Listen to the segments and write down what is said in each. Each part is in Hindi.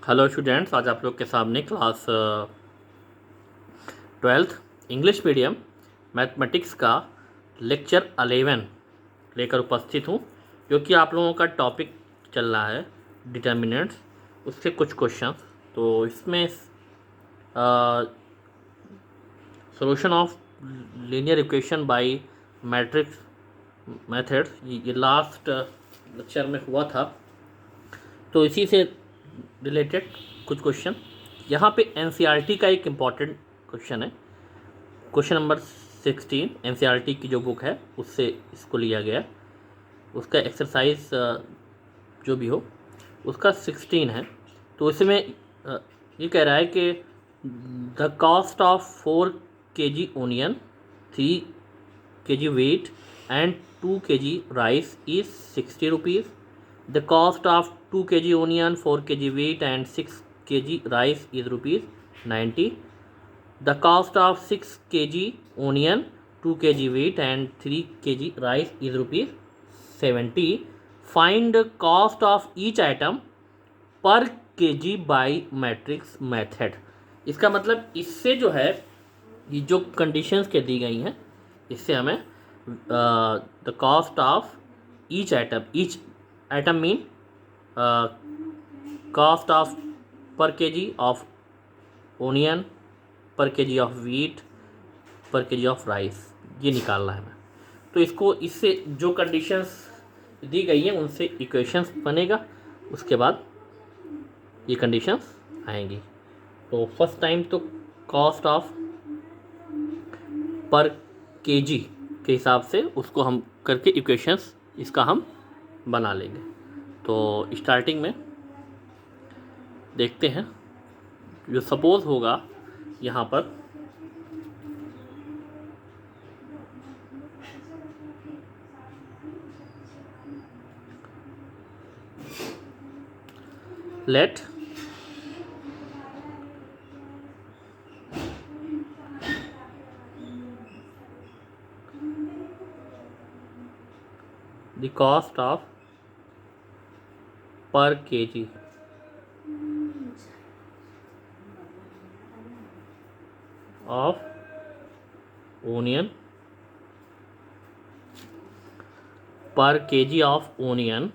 हेलो स्टूडेंट्स, आज आप लोग के सामने class 12th English medium mathematics का लेक्चर 11 लेकर उपस्थित हूँ, जो कि आप लोगों का टॉपिक चल रहा है डिटर्मिनेंट्स, उससे कुछ क्वेश्चंस। तो इसमें solution of linear equation by matrix methods, ये लास्ट लेक्चर में हुआ था, तो इसी से रिलेटेड कुछ क्वेश्चन। यहाँ पे एनसीईआरटी का एक इम्पॉर्टेंट क्वेश्चन है, क्वेश्चन नंबर 16। एनसीईआरटी की जो बुक है उससे इसको लिया गया है, उसका एक्सरसाइज जो भी हो उसका 16 है। तो इसमें ये कह रहा है कि the cost of 4 kg onion, 3 kg wheat and 2 kg rice is 60 rupees. The cost of 2 kg onion, 4 kg wheat and 6 kg rice is rupees 90. The cost of 6 kg onion, 2 kg wheat and 3 kg rice is rupees 70. Find the cost of each item per kg by matrix method. इसका मतलब इससे जो है, ये जो कंडीशंस के दी गई हैं, इससे हमें the cost of each item mean cost of पर केजी ऑफ ओनियन, पर केजी ऑफ वीट, पर केजी ऑफ राइस, ये निकालना है हमें। तो इसको इससे जो कंडीशंस दी गई हैं उनसे इक्वेशंस बनेगा, उसके बाद ये कंडीशंस आएंगी। तो फर्स्ट टाइम तो कॉस्ट ऑफ पर केजी के हिसाब से उसको हम करके इक्वेशंस इसका हम बना लेंगे। तो स्टार्टिंग में देखते हैं, जो सपोज होगा यहाँ पर late the cost of per kg of onion, per kg of onion,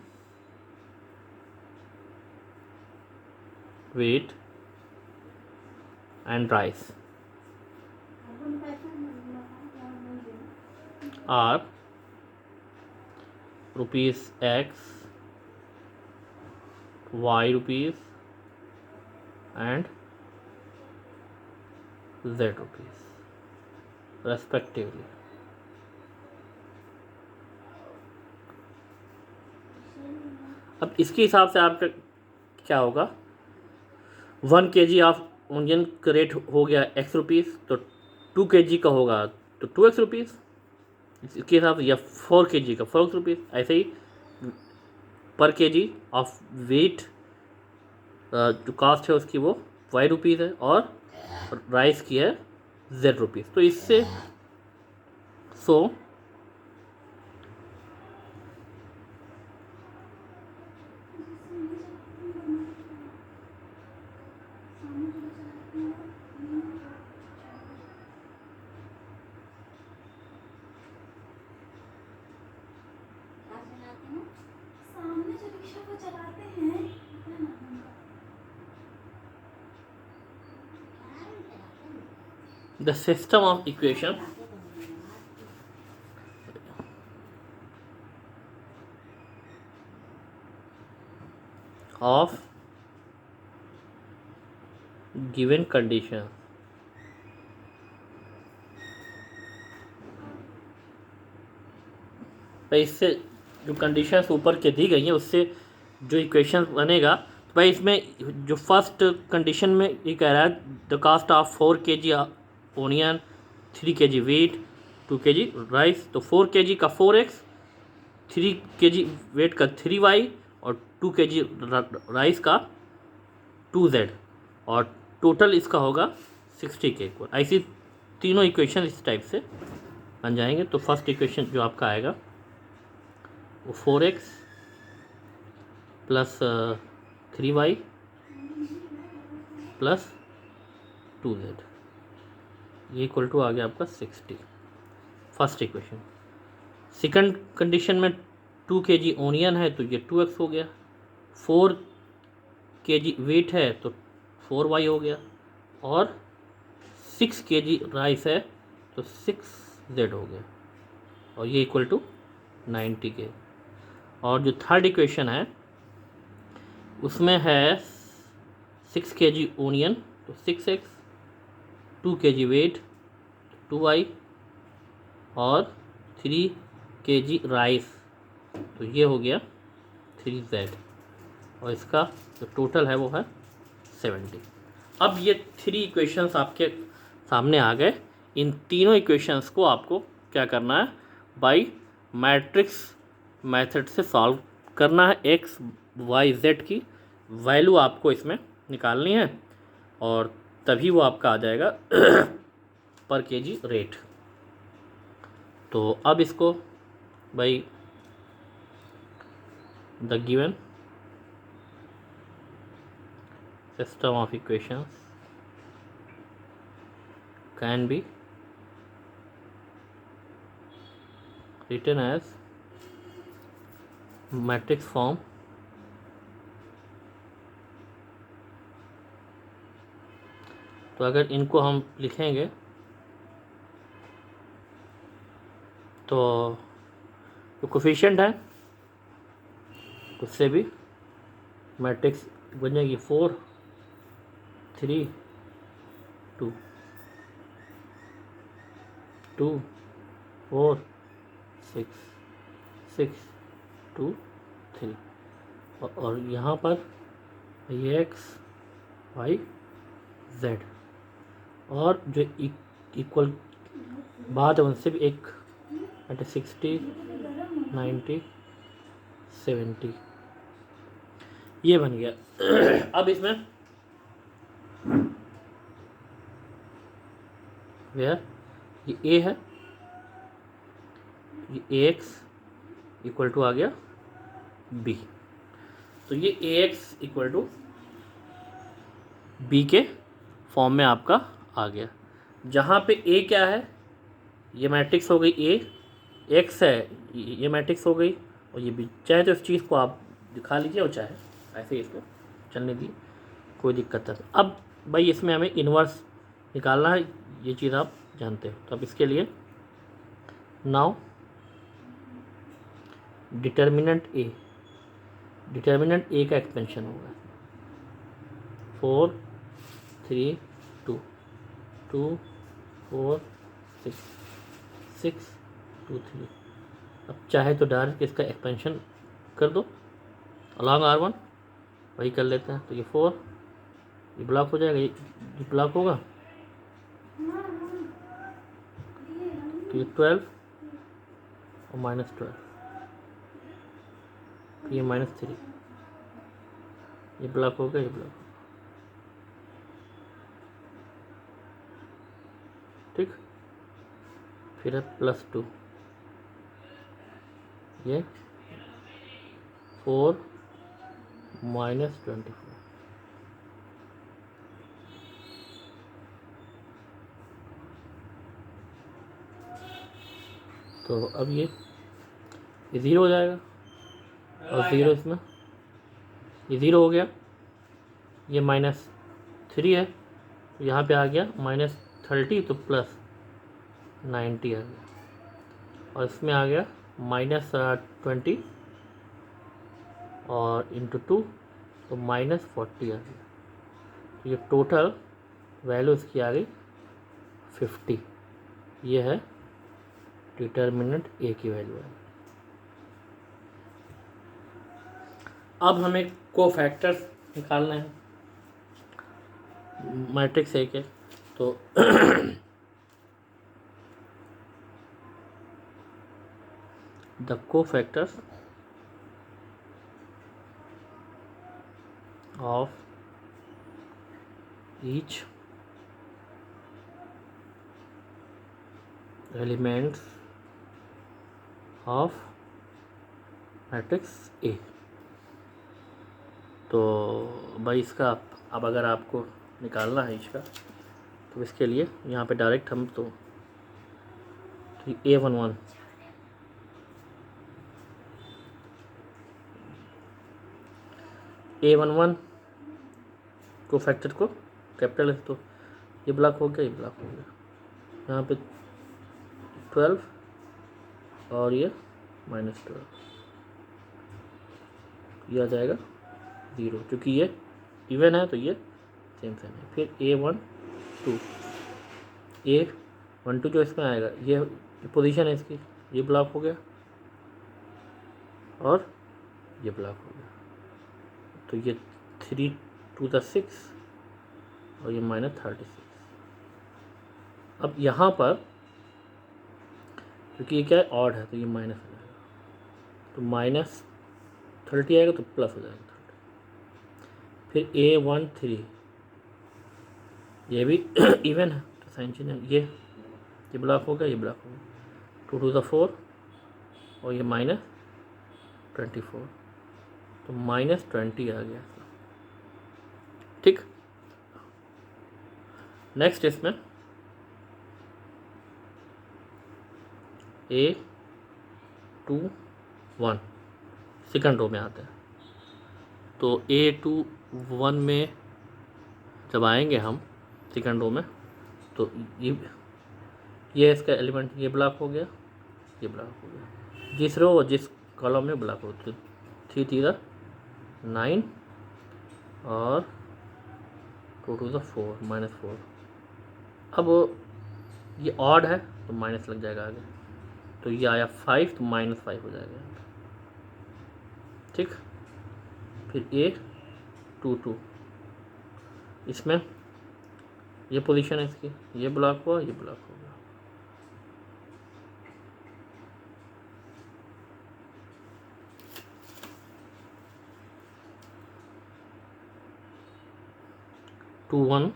wheat and rice are rupees X, Y rupees and Z rupees respectively. अब इसके हिसाब से आपका क्या होगा, 1 kg ऑफ ओनियन का रेट हो गया X रुपीज़, तो 2 kg का होगा तो 2X रुपीज़, इसके हिसाब से, या 4 kg का 4 रुपीज़। ऐसे ही पर केजी ऑफ वेट जो कास्ट है उसकी वो Y रुपीज़ है, और राइस की है Z रुपीज़। तो इससे the system of equation of given condition तो इससे जो कंडीशंस ऊपर के दी गई हैं उससे जो इक्वेशन बनेगा, तो भाई इसमें जो फर्स्ट कंडीशन में ये कह रहा है the cost of 4 kg onion, 3 kg wheat, 2 kg rice. तो 4 kg का 4X, 3 kg वेट का 3Y और 2 kg राइस का 2Z, और टोटल इसका होगा 60K। ऐसी तीनों इक्वेशन इस टाइप से बन जाएंगे। तो फर्स्ट इक्वेशन जो आपका आएगा वो 4x plus 3y plus 2z, ये इक्वल टू आ गया आपका 60, फर्स्ट इक्वेशन। सेकंड कंडीशन में 2 kg ओनियन है तो ये 2x हो गया, 4 kg वेट है तो 4y हो गया, और 6 kg राइस है तो 6z हो गया, और ये इक्वल टू 90 के। और जो थर्ड इक्वेशन है उसमें है 6 kg ओनियन तो 6x, 2 kg वेट 2y, और 3 kg राइस तो ये हो गया 3z, और इसका जो टोटल है वो है 70। अब ये 3 इक्वेशंस आपके सामने आ गए। इन तीनों इक्वेशंस को आपको क्या करना है, बाय मैट्रिक्स मेथड से सॉल्व करना है। एक्स वाई जेड की वैल्यू आपको इसमें निकालनी है, और तभी वो आपका आ जाएगा पर केजी रेट। तो अब इसको by the given system of equations can be written as matrix form तो अगर इनको हम लिखेंगे तो जो कोफिशिएंट है उससे भी मैट्रिक्स बन जाएगी 4 3 2 2 4 6 6 2 3, और यहाँ पर ये एक्स वाई जेड, और जो इक्वल बात है उनसे भी एक 60 90 70 ये बन गया। अब इसमें वेयर ये ए है, ये ए एक्स इक्वल टू आ गया बी, तो ये ए एक्स इक्वल टू बी के फॉर्म में आपका आ गया। जहाँ पे ए क्या है, ये मैट्रिक्स हो गई, ए एक्स है ये मैट्रिक्स हो गई, और ये बी। चाहे तो इस चीज़ को आप दिखा लीजिए और चाहे ऐसे इसको चलने दी, कोई दिक्कत नहीं। अब भाई इसमें हमें इन्वर्स निकालना है, ये चीज़ आप जानते हो। तो अब इसके लिए नाउ डिटर्मिनेंट ए का एक्सपेंशन होगा 4 3 2 2 4 6 6 2 3। अब चाहे तो डायरेक्ट इसका एक्सपेंशन कर दो अलॉन्ग R1, वही कर लेते हैं। तो ये 4 ये ब्लॉक हो जाएगा, ये ब्लॉक होगा, तो ये 12 और -12, फिर ये -3, ये ब्लॉक होगा, ये ब्लॉक, ठीक। फिर है +2, ये 4 -24, तो अब ये 0 हो जाएगा, और 0 इसमें ये 0 हो गया, ये -3 है तो यहाँ पे आ गया -30, तो +90 आ गया, और इसमें आ गया -20 और × 2 तो -40 आ गया। तो ये टोटल वैल्यू इसकी आ गई 50। ये है डिटर्मिनेंट ए की वैल्यू है। अब हमें कोफैक्टर्स निकालने हैं मैट्रिक्स ए के, तो the cofactors of each elements of matrix A। तो भाई इसका अब अगर आपको निकालना है इसका, तो इसके लिए यहाँ पे डायरेक्ट हम तो A11 A11 को फैक्टर को कैपिटल है, तो ये ब्लॉक हो गया, ये ब्लॉक हो गया, यहाँ पे 12 और ये -12, ये आ जाएगा 0, क्योंकि ये इवन है तो ये सेम है। फिर A12 जो इसमें आएगा, ये पोजीशन है इसकी, ये ब्लॉक हो गया और ये ब्लॉक हो गया, तो ये 3 to the 6 और ये -36। अब यहाँ पर क्योंकि ये क्या है, ऑड है, तो ये माइनस हो जाएगा, तो -30 आएगा तो प्लस हो जाएगा 30। फिर A13 ये भी इवन है तो साइन चेंज है, ये ब्लॉक हो गया, ये ब्लॉक हो गया, 2 to the 4 और ये -24, तो -20 आ गया। ठीक, नेक्स्ट इसमें A21 सेकंड रो में आता है, तो A21 में जब आएंगे हम सेकंड रो में, तो ये इसका एलिमेंट, ये ब्लॉक हो गया, ये ब्लॉक हो गया, जिस रो और जिस कॉलम में ब्लॉक हो, तो 3 3 9 और 2 to the 4 -4। अब ये ऑड है तो माइनस लग जाएगा आगे, तो ये आया 5 तो -5 हो जाएगा। ठीक, फिर A22 इसमें ये पोजीशन है इसकी, ये ब्लॉक हुआ, ये ब्लॉक हो गया, टू वन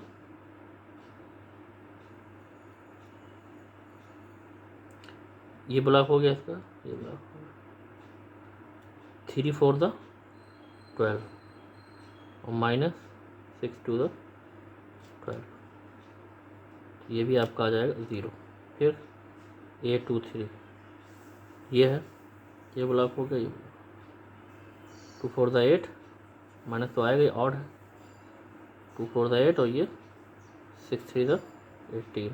ये ब्लॉक हो गया इसका, ये ब्लॉक हो गया, 3 4 the 12 और -6 to the 12, ये भी आपका आ जाएगा 0। फिर A23 ये है, ये ब्लॉक हो गया, ये 2 4 the 8 माइनस तो आएगा, ये ऑड है, 2 4 the 8 और ये 6 3 the 18,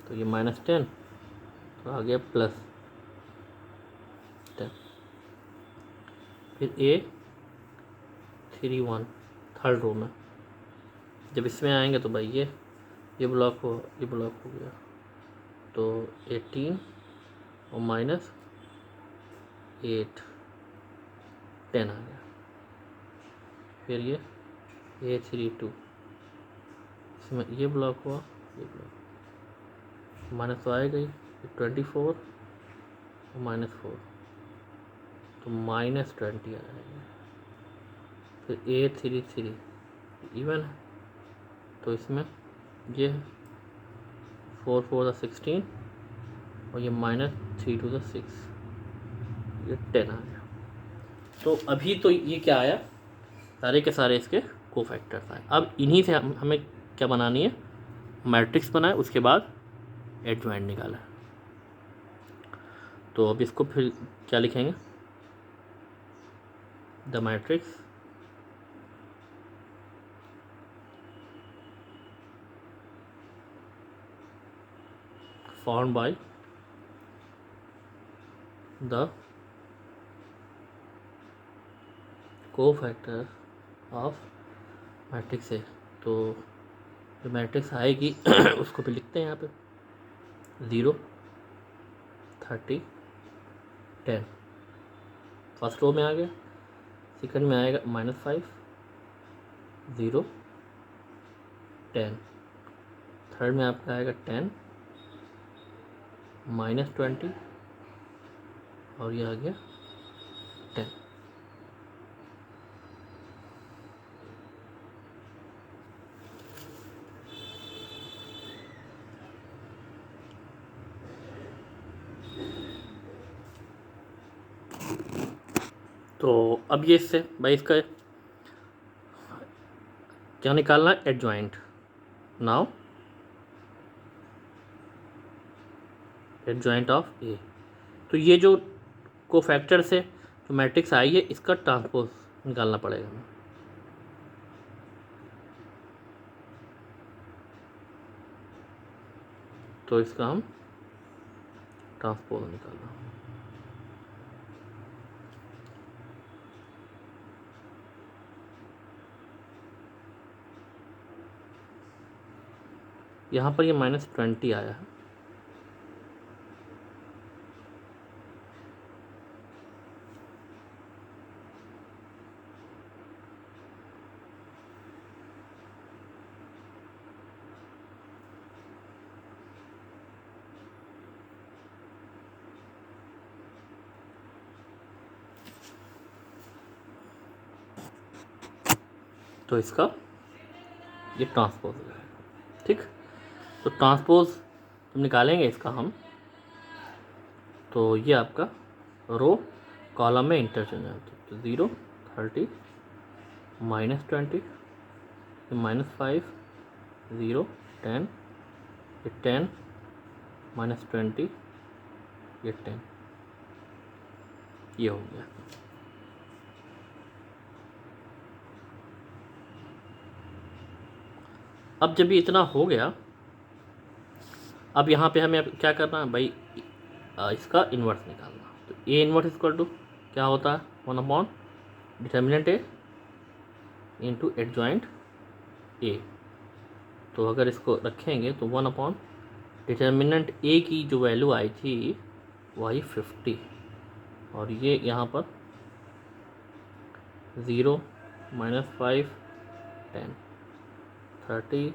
तो ये -10 तो आ गया +10। फिर A31 थर्ड रो में जब इसमें आएंगे तो भाई ये ब्लॉक हो, ये ब्लॉक हो गया, तो 18 और -8 10 आ गया। फिर ये A32 इसमें ये ब्लॉक हुआ, ये ब्लॉक माइनस तो आएगा ही, 24 और -4 तो -20 आ जाएगा। फिर A33 इवन है तो इसमें ये 4 4 the 16 और ये -3 to the 6, ये 10 आ गया। तो अभी तो ये क्या आया, सारे के सारे इसके कोफैक्टर्स आए। अब इन्हीं से हमें क्या बनानी है, मैट्रिक्स बनाए, उसके बाद एडजॉइंट निकाला। तो अब इसको फिर क्या लिखेंगे, the matrix formed by the cofactor of matrix है। तो जो मैट्रिक्स आएगी उसको भी लिखते हैं यहाँ पे, 0 30 10 फर्स्ट रो में आ गया, सेकंड में आएगा -5 0 10, थर्ड में आपका आएगा 10 -20 और ये आ गया 10। तो अब ये इससे भाई इसका क्या निकालना है? एडजॉइंट। नाउ एडजॉइंट ऑफ ए। तो ये जो कोफैक्टर से जो मैट्रिक्स आई है इसका ट्रांसपोज निकालना पड़ेगा हमें। तो इसका हम ट्रांसपोज निकालना। यहाँ पर ये -20 आया है। तो इसका ये ट्रांसपोज हो जाएगा। ठीक, तो ट्रांसपोज जब निकालेंगे इसका हम, तो ये आपका रो कॉलम में इंटरचेंज है। तो 0 30 -20 -5 0 10 ये 10 -20 ये 10 ये हो गया। अब जब ये इतना हो गया, अब यहाँ पे हमें क्या करना है भाई, इसका इन्वर्स निकालना। तो ए इन्वर्स इक्वल टू क्या होता है? 1 determinant A into adjoint A. तो अगर इसको रखेंगे तो 1 डिटर्मिनेंट ए की जो वैल्यू आई थी वो आई 50, और ये यहाँ पर 0 -5 10 30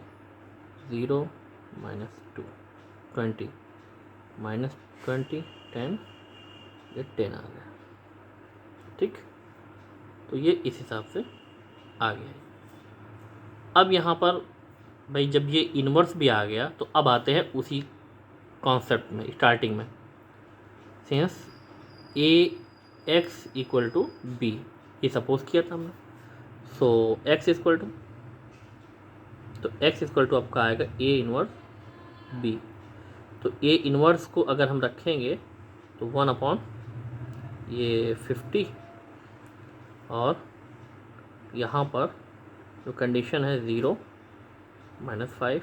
0 -2 20 -20 10 ये 10 आ गया। ठीक, तो ये इस हिसाब से आ गया है। अब यहाँ पर भाई जब ये इन्वर्स भी आ गया तो अब आते हैं उसी कॉन्सेप्ट में, स्टार्टिंग में। Since a x equal to b, ये सपोज किया था हमने। सो एक्स इक्वल टू, तो एक्स इक्वल टू आपका आएगा ए इन्वर्स बी। तो ए इन्वर्स को अगर हम रखेंगे तो 1 ये 50, और यहाँ पर जो कंडीशन है 0 -5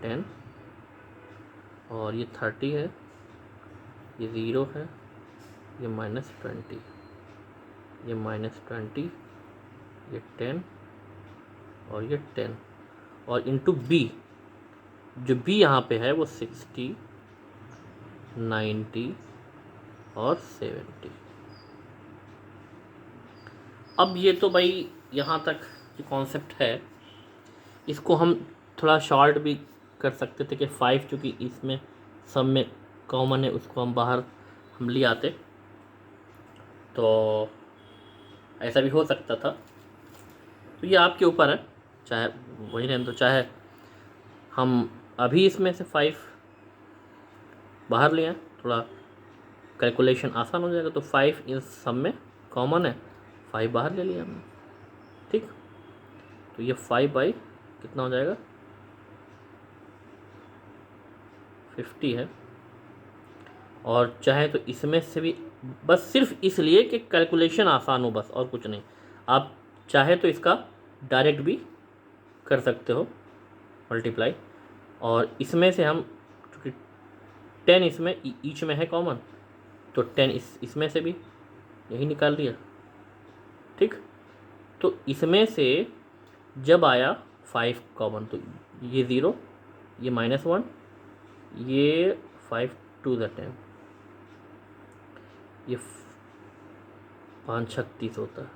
10, और ये 30 है, ये 0 है, ये -20, ये -20, ये 10 और ये 10, और इंटू बी, जो बी यहाँ पे है वो 60 90 और 70। अब ये तो भाई यहाँ तक जो कॉन्सेप्ट है इसको हम थोड़ा शॉर्ट भी कर सकते थे कि 5 चूँकि इसमें सब में कॉमन है उसको हम बाहर हम ले आते, तो ऐसा भी हो सकता था। तो ये आपके ऊपर है, चाहे वही रहने, तो चाहे हम अभी इसमें से 5 बाहर ले आएँ, थोड़ा कैलकुलेशन आसान हो जाएगा। तो 5 इन सब में कॉमन है, 5 बाहर ले लिया हमने। ठीक, तो ये 5 बाई कितना हो जाएगा 50 है। और चाहे तो इसमें से भी, बस सिर्फ इसलिए कि कैलकुलेशन आसान हो, बस और कुछ नहीं। आप चाहे तो इसका डायरेक्ट भी कर सकते हो मल्टीप्लाई, और इसमें से हम चूँकि 10 इसमें ईच में है कॉमन, तो 10 इसमें से भी यही निकाल लिया। ठीक, तो इसमें से जब आया 5 कॉमन, तो ये 0, ये -1, ये 5 2 10, ये 5 36 होता है,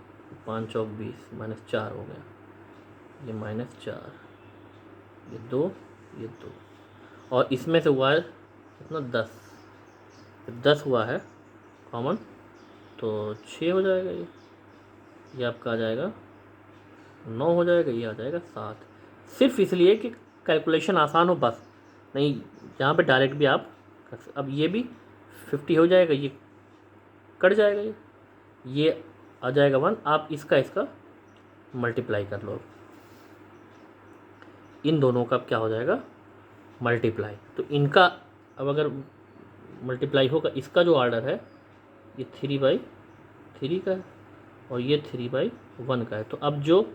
5 चौक 20 -4 हो गया, ये -4, ये 2, ये 2, और इसमें से हुआ है कितना 10 हुआ है कॉमन, तो 6 हो जाएगा, ये आपका आ जाएगा 9 हो जाएगा, ये आ जाएगा 7। सिर्फ इसलिए कि कैलकुलेशन आसान हो, बस नहीं यहाँ पे डायरेक्ट भी आप कर सकते। अब ये भी 50 हो जाएगा, ये कट जाएगा, ये आ जाएगा 1। आप इसका मल्टीप्लाई कर लो। इन दोनों का क्या हो जाएगा, मल्टीप्लाई। तो इनका अब अगर मल्टीप्लाई होगा, इसका जो ऑर्डर है ये 3/3 का है और ये 3/1 का है। तो अब जो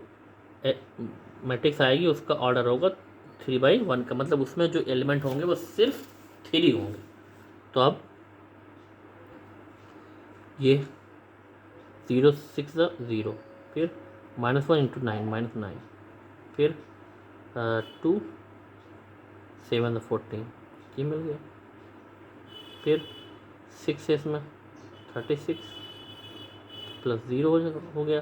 मैट्रिक्स आएगी उसका ऑर्डर होगा 3/1 का, मतलब उसमें जो एलिमेंट होंगे वो सिर्फ 3 होंगे। तो अब ये 0 6 0, फिर -1 × 9 -9, फिर 2 7 14, ये मिल गया। फिर 6 इसमें 36 + 0 हो गया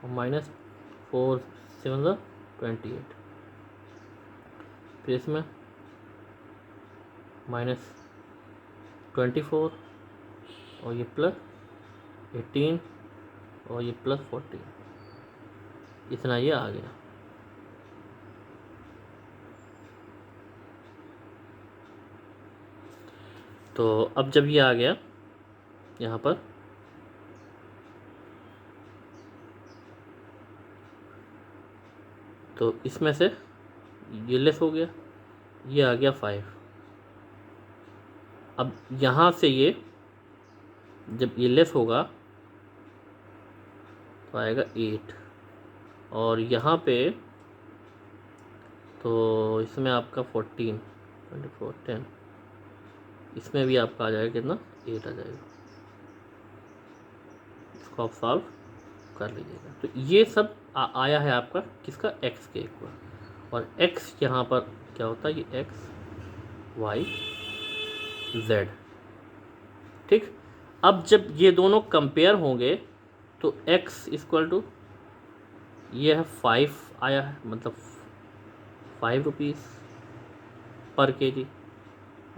और -4 7 28, फिर इसमें -24 और ये +18 और ये +14, इतना ये आ गया। तो अब जब ये आ गया यहाँ पर, तो इसमें से ये लेस हो गया, ये आ गया 5। अब यहाँ से ये जब ये लेस होगा तो आएगा 8, और यहाँ पे तो इसमें आपका 14 24 10, इसमें भी आपका आ जाएगा कितना, 8 आ जाएगा। इसको आप सॉल्व कर लीजिएगा। तो ये सब आया है आपका किसका, x के इक्वल, और x यहाँ पर क्या होता है, ये x y z। ठीक, अब जब ये दोनों कंपेयर होंगे तो x = ये है 5 आया है, मतलब 5 रुपीज़ पर kg।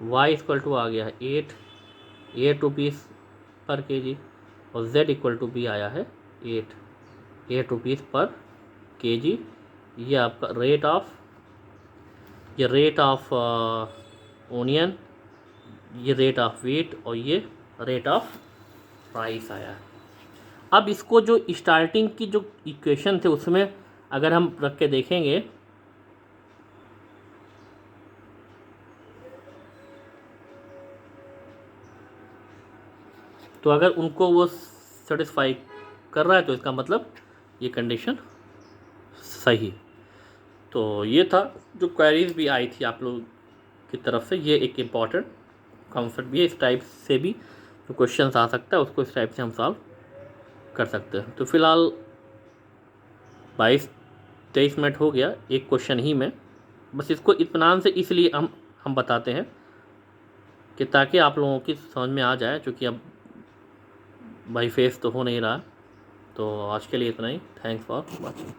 y = आ गया है 8 रुपीज़ पर kg, और z = भी आया है 8 रुपीज़ पर kg। ये आपका रेट ऑफ ओनियन, ये रेट ऑफ वीट, और ये रेट ऑफ प्राइस आया है। अब इसको जो स्टार्टिंग की जो इक्वेशन थे उसमें अगर हम रख के देखेंगे तो अगर उनको वो सेटिस्फाई कर रहा है तो इसका मतलब ये कंडीशन सही। तो ये था जो क्वेरीज भी आई थी आप लोग की तरफ से, ये एक इम्पॉर्टेंट कॉन्सेप्ट भी है। इस टाइप से भी जो क्वेश्चन आ सकता है उसको इस टाइप से हम सॉल्व कर सकते हैं। तो फिलहाल 22-23 मिनट हो गया एक क्वेश्चन ही में, बस इसको इत्मीनान से इसलिए हम बताते हैं कि ताकि आप लोगों की समझ में आ जाए, क्योंकि अब बाई फेस तो हो नहीं रहा। तो आज के लिए इतना ही। Thanks for watching.